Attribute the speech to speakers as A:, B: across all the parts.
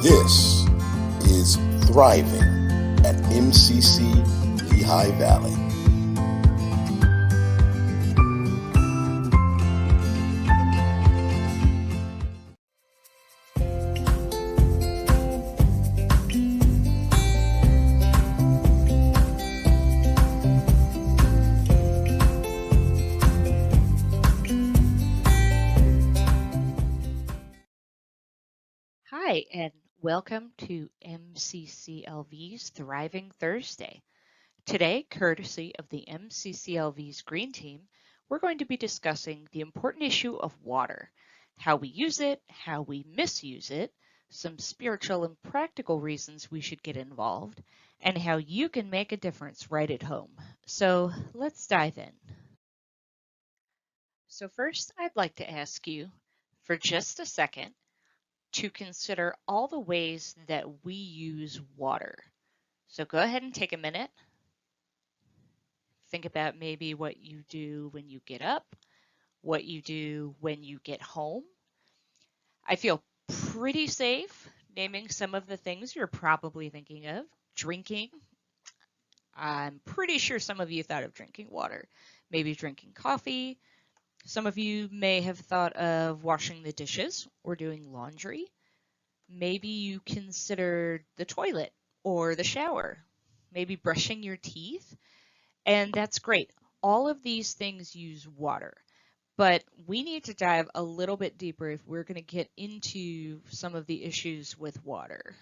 A: This is Thriving at MCC Lehigh Valley.
B: Hi, and welcome to MCCLV's Thriving Thursday. Today, courtesy of the MCCLV's Green Team, we're going to be discussing the important issue of water, how we use it, how we misuse it, some spiritual and practical reasons we should get involved, and how you can make a difference right at home. So let's dive in. So first, I'd like to ask you, for just a second, to consider all the ways that we use water. So go ahead and take a minute. Think about maybe what you do when you get up, what you do when you get home. I feel pretty safe naming some of the things you're probably thinking of. Drinking. I'm pretty sure some of you thought of drinking water. Maybe drinking coffee. Some of you may have thought of washing the dishes or doing laundry. Maybe you considered the toilet or the shower, maybe brushing your teeth, and that's great. All of these things use water, but we need to dive a little bit deeper if we're going to get into some of the issues with water.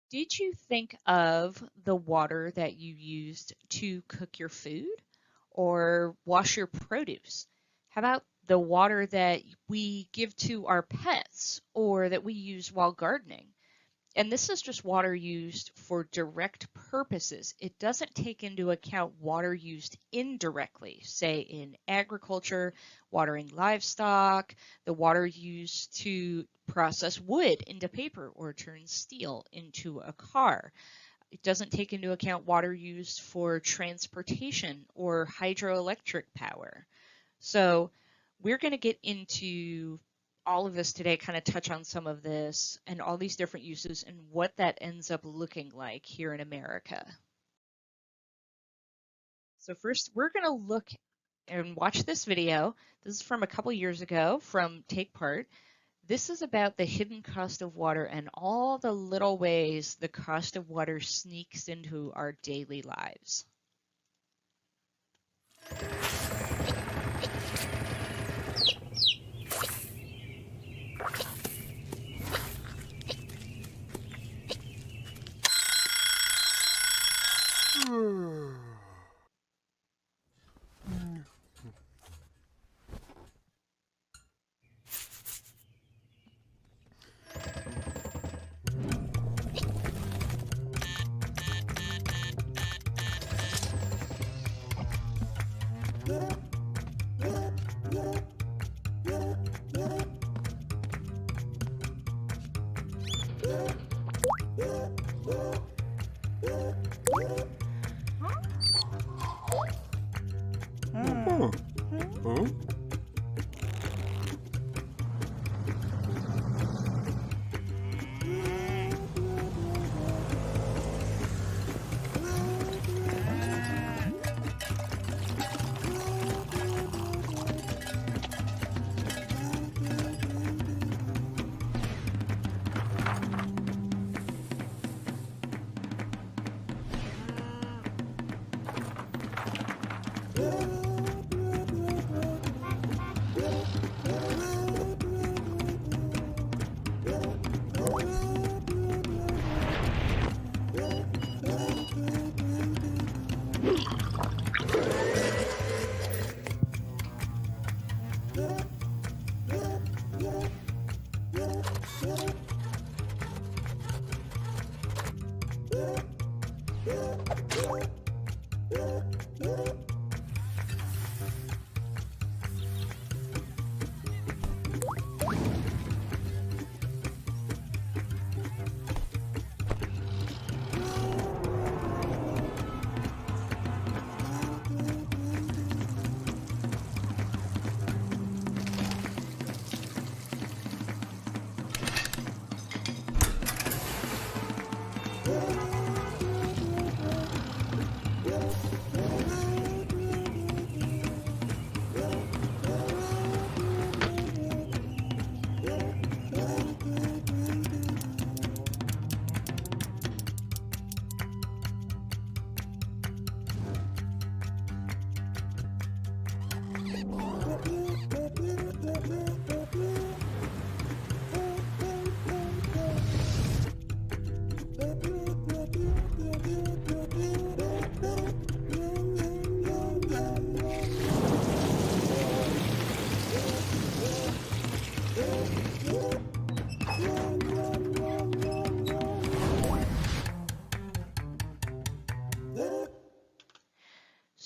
B: Did you think of the water that you used to cook your food or wash your produce? How about the water that we give to our pets or that we use while gardening? And this is just water used for direct purposes. It doesn't take into account water used indirectly, say in agriculture, watering livestock, the water used to process wood into paper or turn steel into a car. It doesn't take into account water used for transportation or hydroelectric power. So we're going to get into all of this today, kind of touch on some of this and all these different uses and what that ends up looking like here in America. So first, we're going to look and watch this video. This is from a couple years ago from Take Part. This is about the hidden cost of water and all the little ways the cost of water sneaks into our daily lives.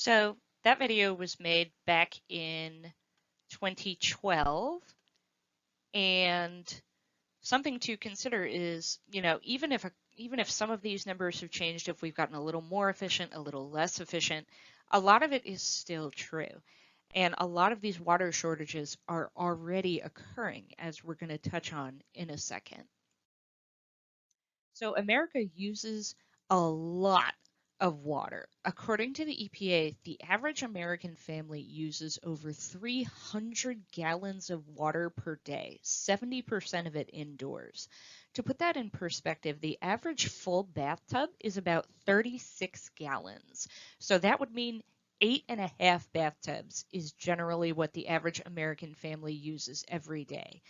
B: So that video was made back in 2012, and something to consider is, even if some of these numbers have changed, if we've gotten a little more efficient, a little less efficient, a lot of it is still true. And a lot of these water shortages are already occurring, as we're going to touch on in a second. So America uses a lot of water. According to the EPA, the average American family uses over 300 gallons of water per day, 70% of it indoors. To put that in perspective, the average full bathtub is about 36 gallons. So that would mean 8.5 bathtubs is generally what the average American family uses every day.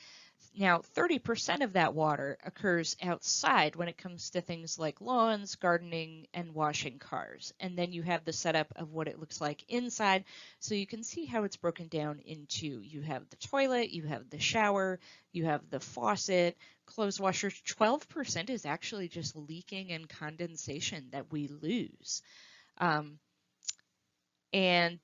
B: Now, 30% of that water occurs outside when it comes to things like lawns, gardening, and washing cars. And then you have the setup of what it looks like inside. So you can see how it's broken down into, you have the toilet, you have the shower, you have the faucet, clothes washer. 12% is actually just leaking and condensation that we lose. And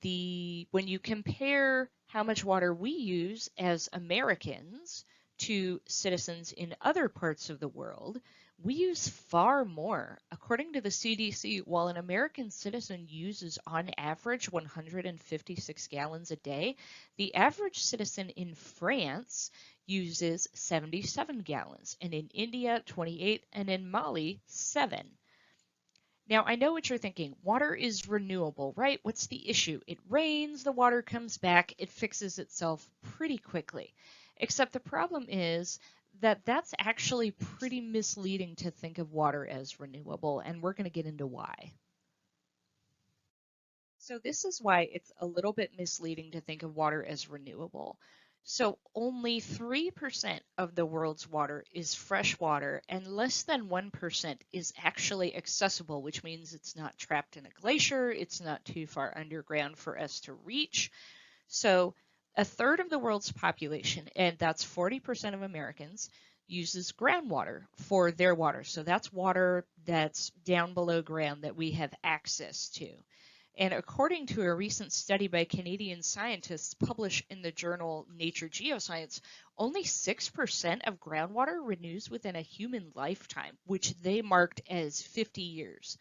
B: when you compare how much water we use as Americans to citizens in other parts of the world, we use far more. According to the CDC, while an American citizen uses on average 156 gallons a day, the average citizen in France uses 77 gallons, and in India 28, and in Mali 7. Now, I know what you're thinking. Water is renewable, right? What's the issue? It rains, the water comes back, it fixes itself pretty quickly. Except the problem is that that's actually pretty misleading to think of water as renewable, and we're going to get into why. So this is why it's a little bit misleading to think of water as renewable. So only 3% of the world's water is fresh water, and less than 1% is actually accessible, which means it's not trapped in a glacier, it's not too far underground for us to reach. So a third of the world's population, and that's 40% of Americans, uses groundwater for their water. So that's water that's down below ground that we have access to. And according to a recent study by Canadian scientists published in the journal Nature Geoscience, only 6% of groundwater renews within a human lifetime, which they marked as 50 years.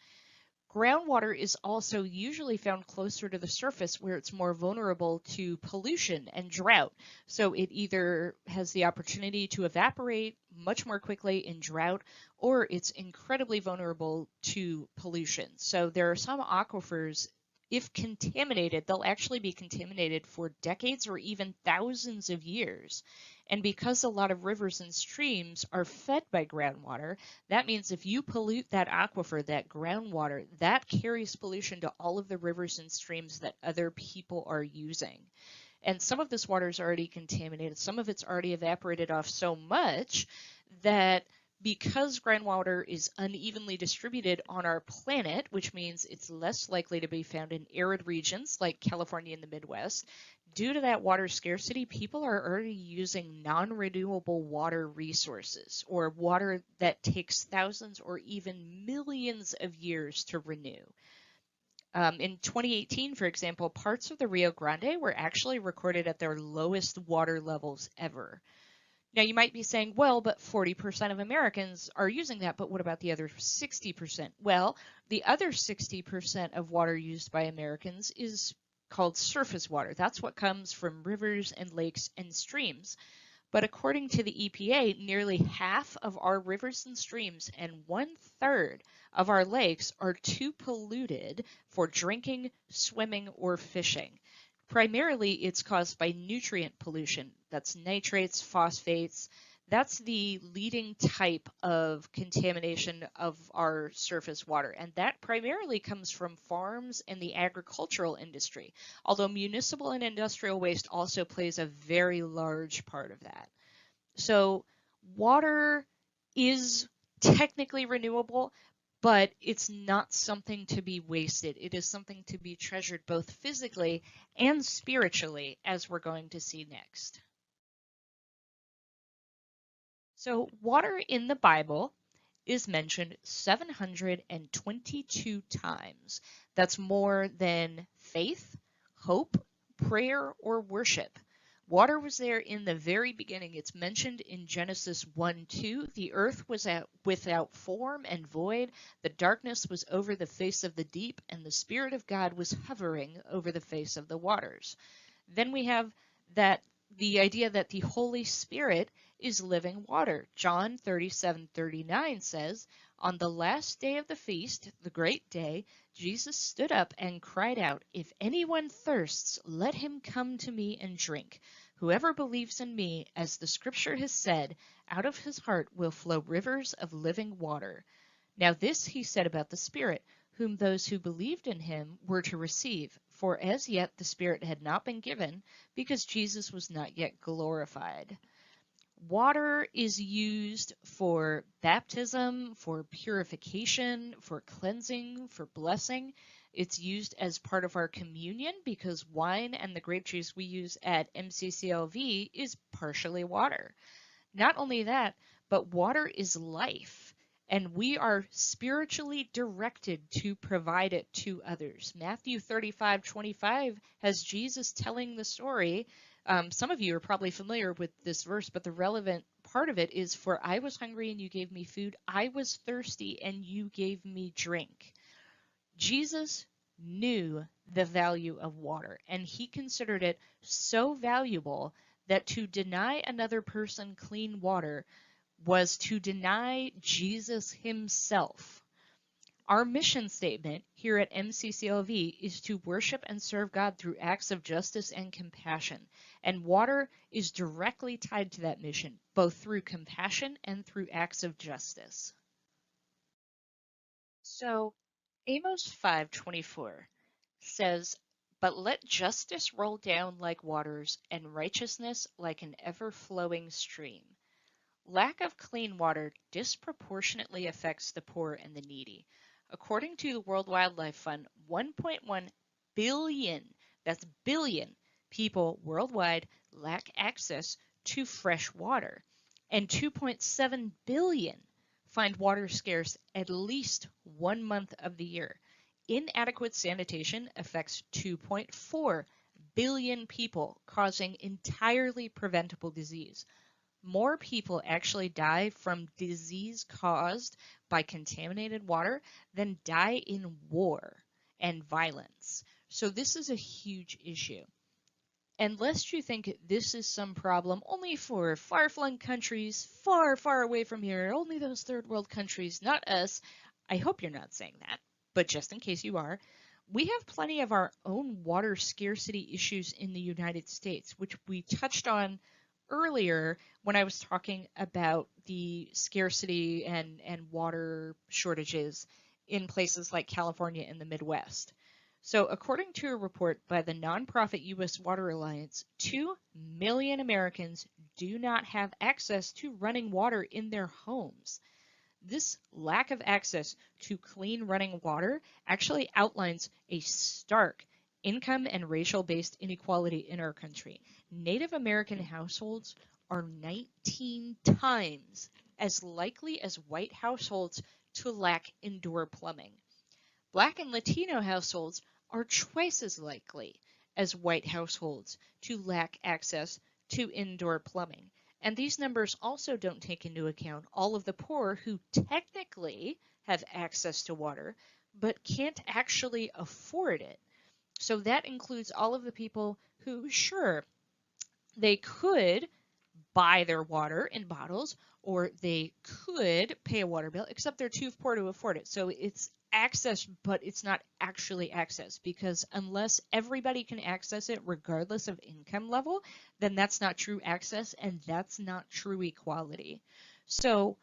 B: Groundwater is also usually found closer to the surface where it's more vulnerable to pollution and drought. So it either has the opportunity to evaporate much more quickly in drought, or it's incredibly vulnerable to pollution. So there are some aquifers, if contaminated, they'll actually be contaminated for decades or even thousands of years. And because a lot of rivers and streams are fed by groundwater, that means if you pollute that aquifer, that groundwater, that carries pollution to all of the rivers and streams that other people are using. And some of this water is already contaminated. Some of it's already evaporated off so much that because groundwater is unevenly distributed on our planet, which means it's less likely to be found in arid regions like California and the Midwest, due to that water scarcity, people are already using non-renewable water resources, or water that takes thousands or even millions of years to renew. In 2018, for example, parts of the Rio Grande were actually recorded at their lowest water levels ever. Now, you might be saying, well, but 40% of Americans are using that, but what about the other 60%? Well, the other 60% of water used by Americans is called surface water. That's what comes from rivers and lakes and streams. But according to the EPA, nearly half of our rivers and streams and 1/3 of our lakes are too polluted for drinking, swimming, or fishing. Primarily, it's caused by nutrient pollution. That's nitrates, phosphates. That's the leading type of contamination of our surface water. And that primarily comes from farms and the agricultural industry, although municipal and industrial waste also plays a very large part of that. So water is technically renewable, but it's not something to be wasted. It is something to be treasured both physically and spiritually, as we're going to see next. So water in the Bible is mentioned 722 times. That's more than faith, hope, prayer, or worship. Water was there in the very beginning. It's mentioned in Genesis 1:2. The earth was without form and void. The darkness was over the face of the deep, and the Spirit of God was hovering over the face of the waters. Then we have the idea that the Holy Spirit is living water. John 37:39 says, "On the last day of the feast, the great day, Jesus stood up and cried out, 'If anyone thirsts, let him come to me and drink. Whoever believes in me, as the scripture has said, out of his heart will flow rivers of living water.' Now this he said about the Spirit, whom those who believed in him were to receive. For as yet the Spirit had not been given, because Jesus was not yet glorified." Water is used for baptism, for purification, for cleansing, for blessing. It's used as part of our communion because wine and the grape juice we use at MCCLV is partially water. Not only that, but water is life, and we are spiritually directed to provide it to others. Matthew 35:25 has Jesus telling the story. Some of you are probably familiar with this verse, but the relevant part of it is, "For I was hungry and you gave me food. I was thirsty and you gave me drink." Jesus knew the value of water, and he considered it so valuable that to deny another person clean water was to deny Jesus himself. Our mission statement here at MCCLV is to worship and serve God through acts of justice and compassion, and water is directly tied to that mission, both through compassion and through acts of justice. So Amos 5:24 says, "But let justice roll down like waters and righteousness like an ever-flowing stream." Lack of clean water disproportionately affects the poor and the needy. According to the World Wildlife Fund, 1.1 billion, that's billion, people worldwide lack access to fresh water, and 2.7 billion find water scarce at least 1 month of the year. Inadequate sanitation affects 2.4 billion people, causing entirely preventable disease. More people actually die from disease caused by contaminated water than die in war and violence. So this is a huge issue. And lest you think this is some problem only for far-flung countries, far, far away from here, only those third world countries, not us, I hope you're not saying that, but just in case you are, we have plenty of our own water scarcity issues in the United States, which we touched on earlier when I was talking about the scarcity and water shortages in places like California and the Midwest. So according to a report by the nonprofit U.S. Water Alliance, 2 million Americans do not have access to running water in their homes. This lack of access to clean running water actually outlines a stark income and racial-based inequality in our country. Native American households are 19 times as likely as white households to lack indoor plumbing. Black and Latino households are twice as likely as white households to lack access to indoor plumbing. And these numbers also don't take into account all of the poor who technically have access to water, but can't actually afford it. So that includes all of the people who, sure, they could buy their water in bottles, or they could pay a water bill, except they're too poor to afford it. So it's access, but it's not actually access, because unless everybody can access it regardless of income level, then that's not true access, and that's not true equality. So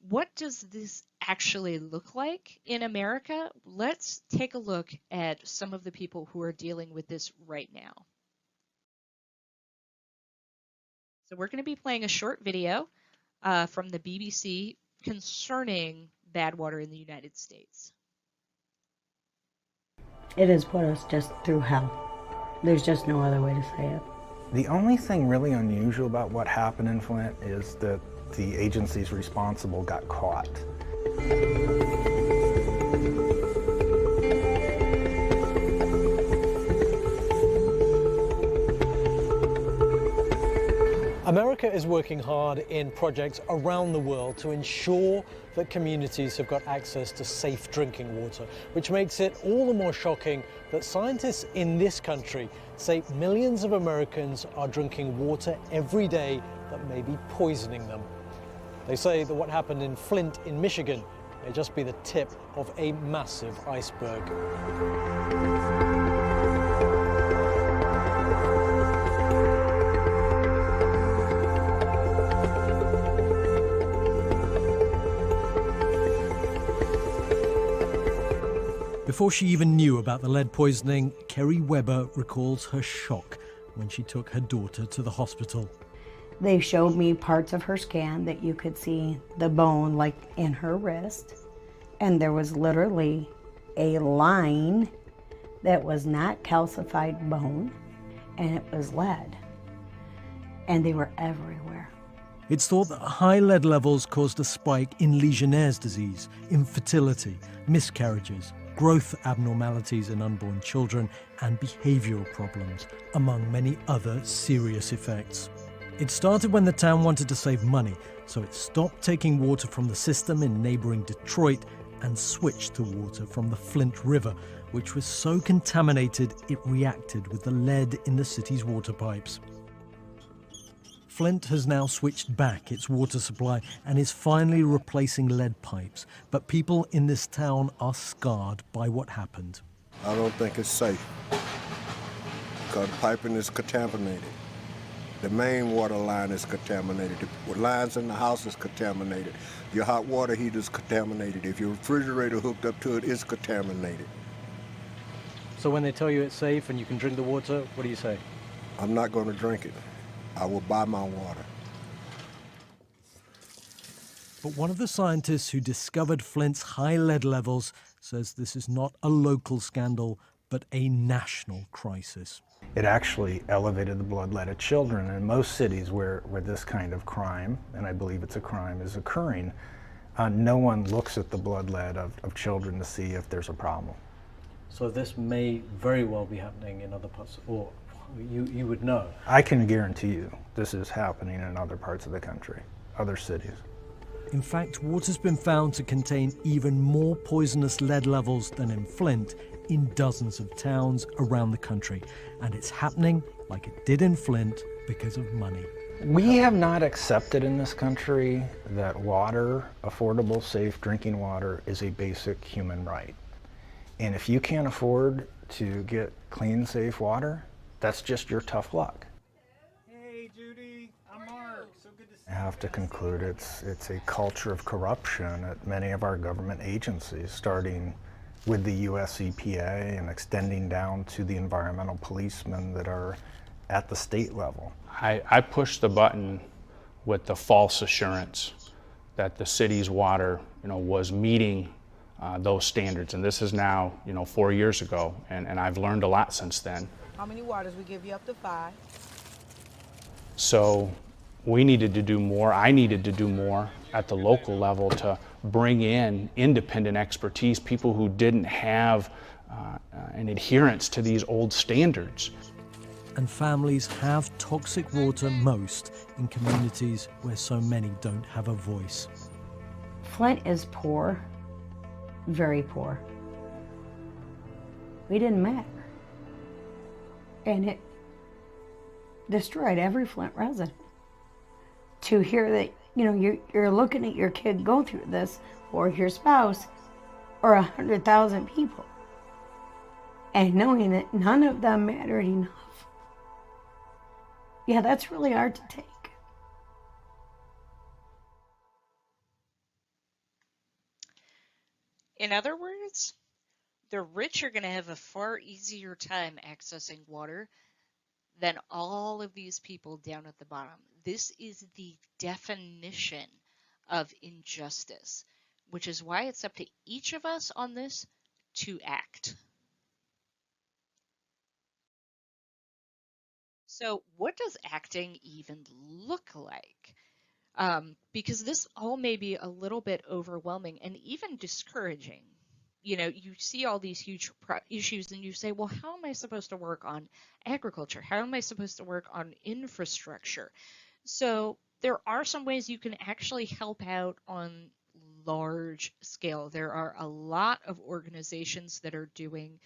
B: what does this actually look like in America? Let's take a look at some of the people who are dealing with this right now. So we're going to be playing a short video from the BBC concerning bad water in the United States.
C: It has put us just through hell. There's just no other way to say it.
D: The only thing really unusual about what happened in Flint is that the agencies responsible got caught.
E: America is working hard in projects around the world to ensure that communities have got access to safe drinking water, which makes it all the more shocking that scientists in this country say millions of Americans are drinking water every day that may be poisoning them. They say that what happened in Flint in Michigan may just be the tip of a massive iceberg. Before she even knew about the lead poisoning, Kerry Weber recalls her shock when she took her daughter to the hospital.
C: They showed me parts of her scan that you could see the bone like in her wrist, and there was literally a line that was not calcified bone, and it was lead, and they were everywhere.
E: It's thought that high lead levels caused a spike in Legionnaire's disease, infertility, miscarriages, growth abnormalities in unborn children, and behavioural problems, among many other serious effects. It started when the town wanted to save money, so it stopped taking water from the system in neighbouring Detroit and switched to water from the Flint River, which was so contaminated it reacted with the lead in the city's water pipes. Flint has now switched back its water supply and is finally replacing lead pipes, but people in this town are scarred by what happened.
F: I don't think it's safe because the piping is contaminated. The main water line is contaminated. The lines in the house is contaminated. Your hot water heater is contaminated. If your refrigerator hooked up to it, it's contaminated.
E: So when they tell you it's safe and you can drink the water, what do you say?
F: I'm not going to drink it. I will buy my water.
E: But one of the scientists who discovered Flint's high lead levels says this is not a local scandal, but a national crisis.
D: It actually elevated the blood lead of children. In most cities where this kind of crime, and I believe it's a crime, is occurring, no one looks at the blood lead of children to see if there's a problem.
E: So this may very well be happening in other parts, or you would know.
D: I can guarantee you this is happening in other parts of the country, other cities.
E: In fact, water's been found to contain even more poisonous lead levels than in Flint in dozens of towns around the country. And it's happening like it did in Flint because of money.
D: We have not accepted in this country that water, affordable, safe drinking water, is a basic human right. And if you can't afford to get clean, safe water, that's just your tough luck.
G: Hey, Judy, I'm Mark. So good to see you.
D: I have to conclude it's a culture of corruption at many of our government agencies, starting with the US EPA and extending down to the environmental policemen that are at the state level.
H: I pushed the button with the false assurance that the city's water, was meeting those standards, and this is now, 4 years ago, and I've learned a lot since then.
I: How many waters? We give you up to 5.
H: So we needed to do more. I needed to do more at the local level to bring in independent expertise, people who didn't have an adherence to these old standards.
E: And families have toxic water most in communities where so many don't have a voice.
C: Flint is poor, very poor. We didn't matter. And it destroyed every Flint resident. To hear that, you're looking at your kid go through this, or your spouse, or 100,000 people, and knowing that none of them mattered enough. Yeah, that's really hard to take.
B: In other words, the rich are going to have a far easier time accessing water than all of these people down at the bottom. This is the definition of injustice, which is why it's up to each of us on this to act. So what does acting even look like? Because this all may be a little bit overwhelming and even discouraging. You see all these huge issues and you say, well, how am I supposed to work on agriculture? How am I supposed to work on infrastructure? So there are some ways you can actually help out on large scale. There are a lot of organizations that are doing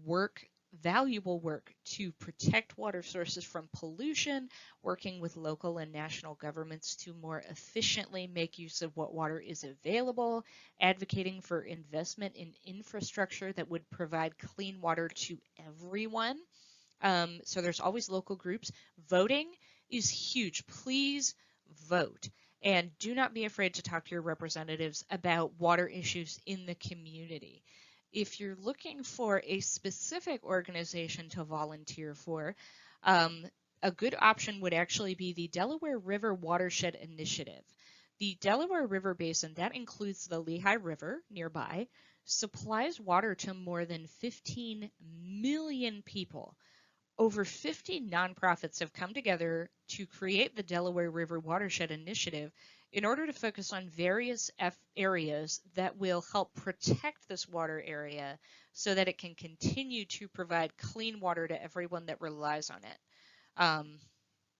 B: work, valuable work to protect water sources from pollution, working with local and national governments to more efficiently make use of what water is available, advocating for investment in infrastructure that would provide clean water to everyone. So there's always local groups. Voting is huge. Please vote. And do not be afraid to talk to your representatives about water issues in the community. If you're looking for a specific organization to volunteer for, a good option would actually be the Delaware River Watershed Initiative. The Delaware River Basin, that includes the Lehigh River nearby, supplies water to more than 15 million people. Over 50 nonprofits have come together to create the Delaware River Watershed Initiative in order to focus on various areas that will help protect this water area so that it can continue to provide clean water to everyone that relies on it.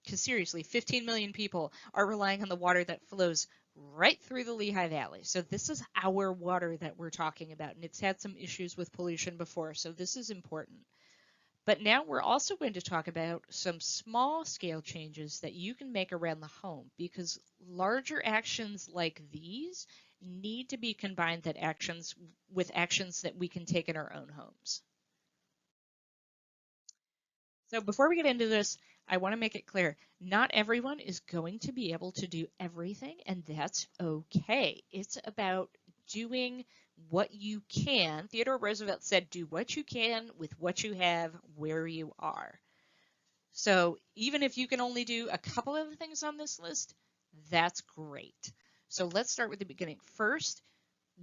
B: Because seriously, 15 million people are relying on the water that flows right through the Lehigh Valley. So this is our water that we're talking about, and it's had some issues with pollution before, so this is important. But now we're also going to talk about some small scale changes that you can make around the home, because larger actions like these need to be combined with actions that we can take in our own homes. So before we get into this, I want to make it clear, not everyone is going to be able to do everything, and that's okay. It's about doing what you can. Theodore Roosevelt said, do what you can with what you have where you are. So even if you can only do a couple of the things on this list, that's great. So let's start with the beginning. First,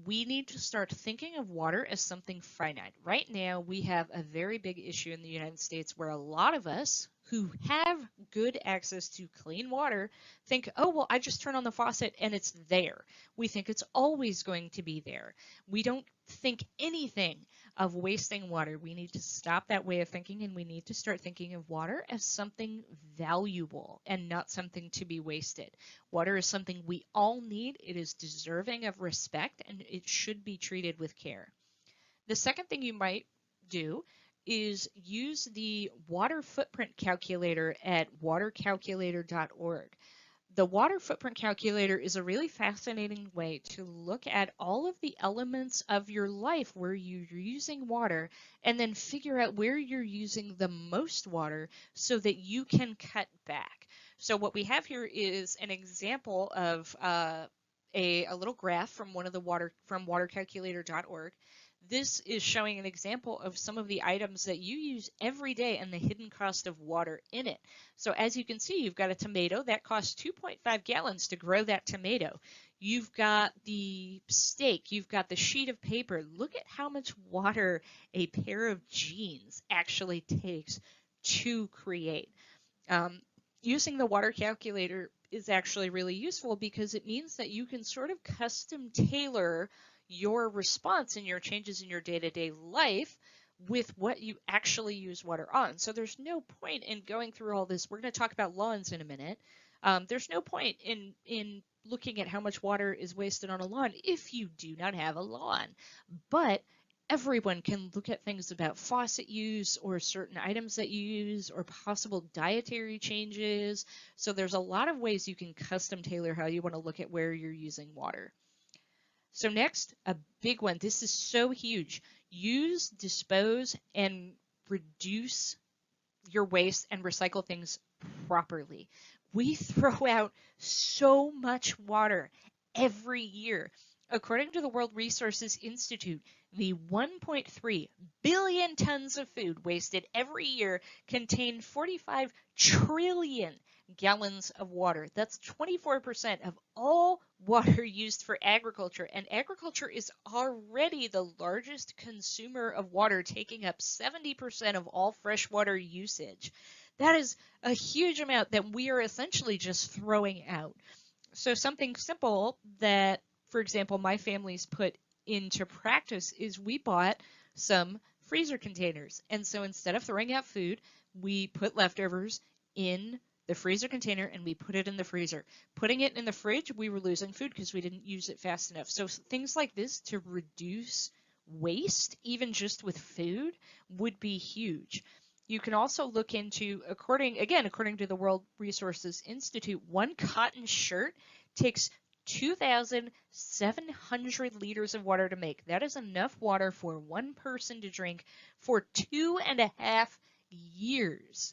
B: we need to start thinking of water as something finite. Right now, we have a very big issue in the United States where a lot of us who have good access to clean water think, oh, well, I just turn on the faucet and it's there. We think it's always going to be there. We don't think anything of wasting water. We need to stop that way of thinking, and we need to start thinking of water as something valuable and not something to be wasted. Water is something we all need. It is deserving of respect, and it should be treated with care. The second thing you might do is use the water footprint calculator at watercalculator.org. The water footprint calculator is a really fascinating way to look at all of the elements of your life where you're using water and then figure out where you're using the most water so that you can cut back. So what we have here is an example of a little graph from watercalculator.org. This is showing an example of some of the items that you use every day and the hidden cost of water in it. So as you can see, you've got a tomato that costs 2.5 gallons to grow that tomato. You've got the steak, you've got the sheet of paper. Look at how much water a pair of jeans actually takes to create. Using the water calculator is actually really useful because it means that you can sort of custom tailor your response and your changes in your day-to-day life with what you actually use water on. So there's no point in going through all this. We're going to talk about lawns in a minute. There's no point in looking at how much water is wasted on a lawn if you do not have a lawn. But everyone can look at things about faucet use or certain items that you use or possible dietary changes. So there's a lot of ways you can custom tailor how you want to look at where you're using water. So next, a big one. This is so huge. Use, dispose, and reduce your waste and recycle things properly. We throw out so much water every year. According to the World Resources Institute, the 1.3 billion tons of food wasted every year contain 45 trillion gallons of water. That's 24% of all water used for agriculture, and agriculture is already the largest consumer of water, taking up 70% of all freshwater usage. That is a huge amount that we are essentially just throwing out. So something simple that, for example, my family's put into practice is we bought some freezer containers. And so instead of throwing out food, we put leftovers in the freezer container and we put it in the freezer. Putting it in the fridge, we were losing food because we didn't use it fast enough. So things like this to reduce waste, even just with food, would be huge. You can also look into, according to the World Resources Institute, one cotton shirt takes 2,700 liters of water to make. That is enough water for one person to drink for 2.5 years.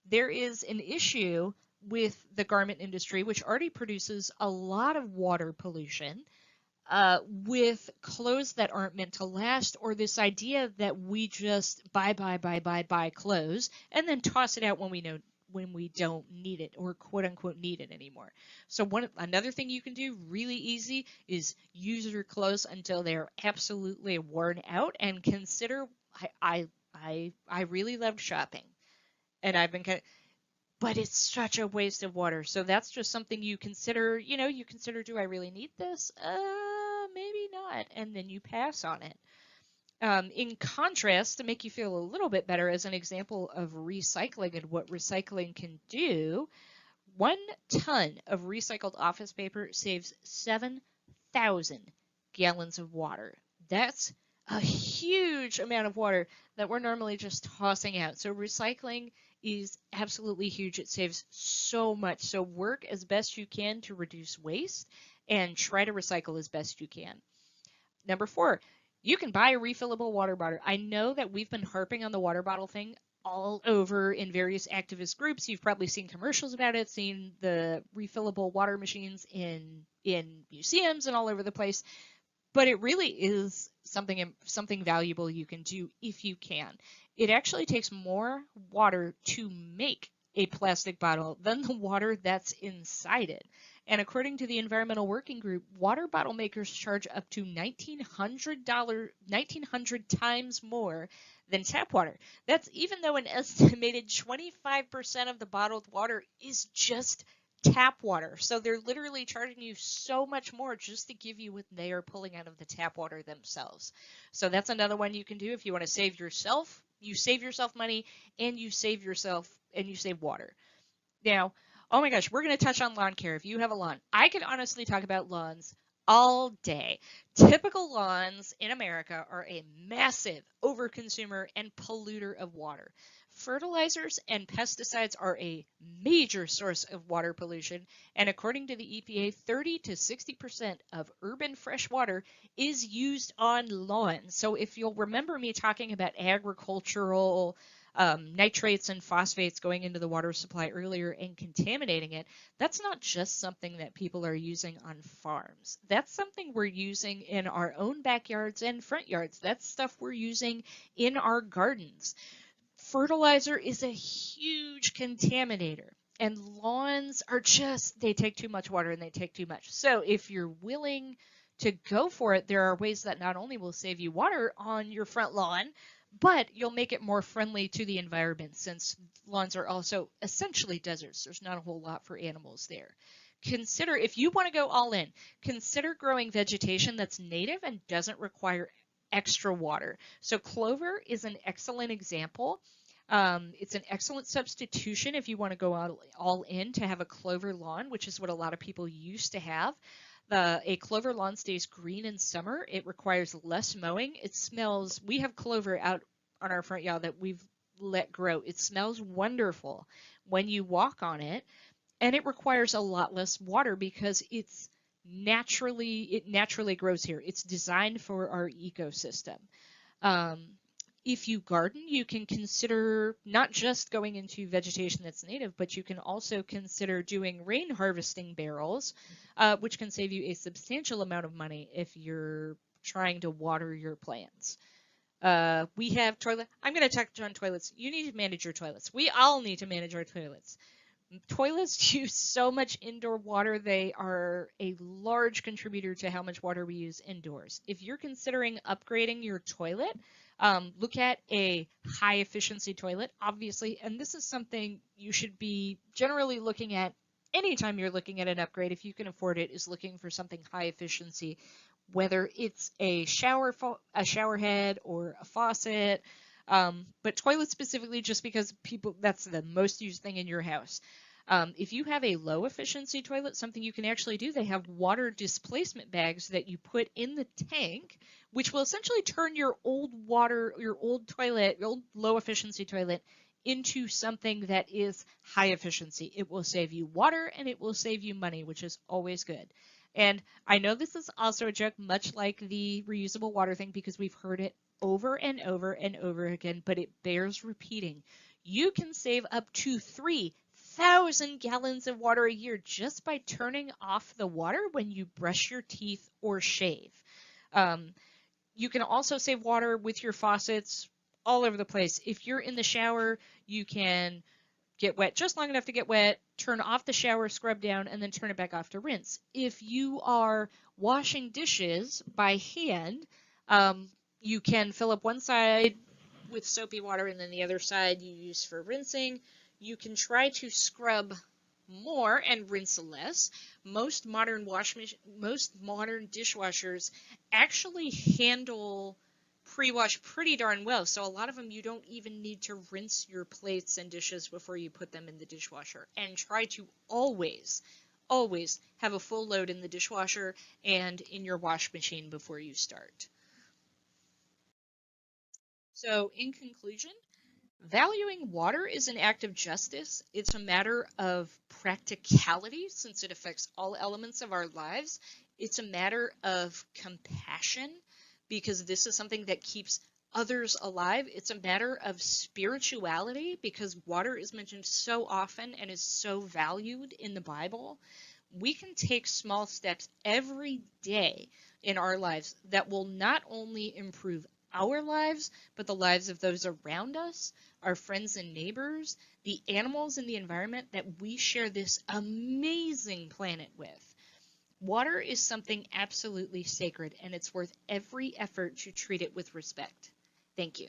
B: There is an issue with the garment industry, which already produces a lot of water pollution, with clothes that aren't meant to last, or this idea that we just buy clothes and then toss it out when we don't need it, or quote unquote need it anymore. So another thing you can do really easy is use your clothes until they're absolutely worn out, and consider, I really loved shopping, and I've been but it's such a waste of water. So that's just something you consider, you consider, do I really need this? Maybe not. And then you pass on it. In contrast, to make you feel a little bit better, as an example of recycling and what recycling can do, 1 ton of recycled office paper saves 7,000 gallons of water. That's a huge amount of water that we're normally just tossing out. So recycling is absolutely huge. It saves so much. So work as best you can to reduce waste and try to recycle as best you can. Number 4, you can buy a refillable water bottle. I know that we've been harping on the water bottle thing all over in various activist groups. You've probably seen commercials about it, seen the refillable water machines in museums and all over the place. But it really is something valuable you can do if you can. It actually takes more water to make a plastic bottle than the water that's inside it. And according to the Environmental Working Group, water bottle makers charge up to $1,900 times more than tap water. That's even though an estimated 25% of the bottled water is just tap water. So they're literally charging you so much more just to give you what they are pulling out of the tap water themselves. So that's another one you can do if you want to save yourself. You save yourself money, and you save water. Now, oh my gosh, we're going to touch on lawn care. If you have a lawn, I could honestly talk about lawns all day. Typical lawns in America are a massive overconsumer and polluter of water. Fertilizers and pesticides are a major source of water pollution, and according to the EPA, 30 to 60% of urban fresh water is used on lawns. So if you'll remember me talking about agricultural nitrates and phosphates going into the water supply earlier and contaminating it, that's not just something that people are using on farms. That's something we're using in our own backyards and front yards. That's stuff we're using in our gardens. Fertilizer is a huge contaminator, and lawns are they take too much water and they take too much. So if you're willing to go for it, there are ways that not only will save you water on your front lawn, but you'll make it more friendly to the environment, since lawns are also essentially deserts. There's not a whole lot for animals there. Consider, if you want to go all in, consider growing vegetation that's native and doesn't require extra water. So clover is an excellent example. It's an excellent substitution if you want to go all in to have a clover lawn, which is what a lot of people used to have. A clover lawn stays green in summer. It requires less mowing. It smells, we have clover out on our front yard that we've let grow. It smells wonderful when you walk on it, and it requires a lot less water because it naturally grows here. It's designed for our ecosystem. If you garden, you can consider not just going into vegetation that's native, but you can also consider doing rain harvesting barrels, which can save you a substantial amount of money if you're trying to water your plants. We have toilet. I'm going to touch on toilets. You need to manage your toilets. We all need to manage our toilets. Toilets use so much indoor water. They are a large contributor to how much water we use indoors. If you're considering upgrading your toilet, look at a high efficiency toilet, obviously, and this is something you should be generally looking at anytime you're looking at an upgrade, if you can afford it, is looking for something high efficiency, whether it's a shower head or a faucet, but toilets specifically, just because that's the most used thing in your house. If you have a low efficiency toilet, something you can actually do, they have water displacement bags that you put in the tank, which will essentially turn your old toilet, your old low efficiency toilet, into something that is high efficiency. It will save you water and it will save you money, which is always good. And I know this is also a joke, much like the reusable water thing, because we've heard it over and over and over again, but it bears repeating. You can save up to 3,000 gallons of water a year just by turning off the water when you brush your teeth or shave. You can also save water with your faucets all over the place. If you're in the shower, you can get wet just long enough to get wet, turn off the shower, scrub down, and then turn it back off to rinse. If you are washing dishes by hand, you can fill up one side with soapy water and then the other side you use for rinsing. You can try to scrub more and rinse less. Most modern dishwashers actually handle pre-wash pretty darn well. So a lot of them you don't even need to rinse your plates and dishes before you put them in the dishwasher. And try to always have a full load in the dishwasher and in your wash machine before you start. So in conclusion, valuing water is an act of justice. It's a matter of practicality since it affects all elements of our lives. It's a matter of compassion because this is something that keeps others alive. It's a matter of spirituality because water is mentioned so often and is so valued in the Bible. We can take small steps every day in our lives that will not only improve our lives, but the lives of those around us, our friends and neighbors, the animals in the environment that we share this amazing planet with. Water is something absolutely sacred, and it's worth every effort to treat it with respect. Thank you.